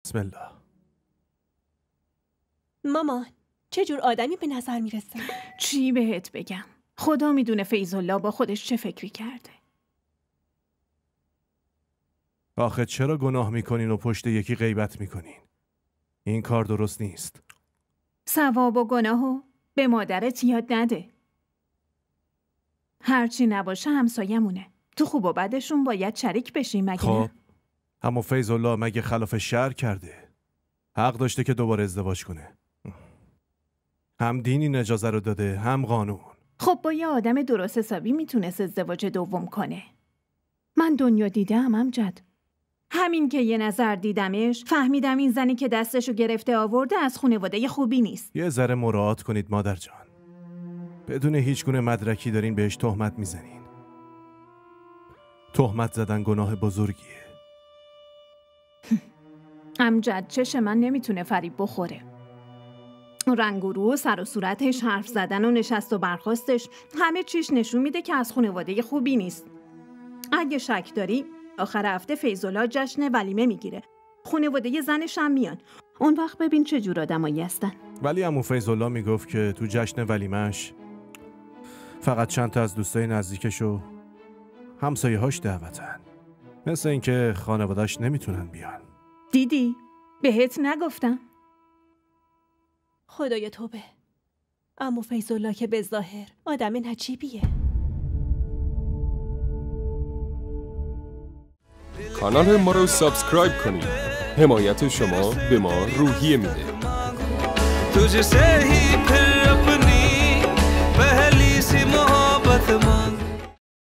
بسم الله. مامان چه جور آدمی به نظر میرسه؟ چی بهت بگم؟ خدا میدونه فیض‌الله با خودش چه فکری کرده. آخه چرا گناه میکنین و پشت یکی غیبت میکنین؟ این کار درست نیست. ثواب و گناهو به مادرت یاد نده. هرچی نباشه همسایمونه. تو خوب و بدشون باید شریک بشی مگه خب نه؟ اما فیض‌الله مگه خلاف شرع کرده؟ حق داشته که دوباره ازدواج کنه. هم دینی اجازه رو داده هم قانون. خب با یه آدم درست حسابی میتونست ازدواج دوم کنه. من دنیا دیدم امجد. همین که یه نظر دیدمش فهمیدم این زنی که دستشو گرفته آورده از خانواده خوبی نیست. یه ذره مراعات کنید مادر جان. بدون هیچ گونه مدرکی دارین بهش تهمت میزنین. تهمت زدن گناه بزرگیه. امجد چش من نمیتونه فریب بخوره. رنگ و رو، سر و صورتش، حرف زدن و نشست و برخاستش همه چیش نشون میده که از خانواده خوبی نیست. اگه شک داری آخر هفته فیض‌الله جشن ولیمه میگیره. خانواده زنش هم میان. اون وقت ببین چه جور آدمایی هستن. ولی عمو فیض‌الله میگفت که تو جشن ولیمه‌اش فقط چند تا از دوستای نزدیکش و همسایه‌هاش دعوتن. مثل اینکه خانواده‌اش نمیتونن بیان. دیدی؟ بهت نگفتم؟ خدای توبه. عمو فیض‌الله که به ظاهر آدم نجیبیه. کانال ما رو سابسکرایب کنید. حمایت شما به ما روحیه میده. तुझसे ही फिर अपनी पहली सी मोहब्बत मांग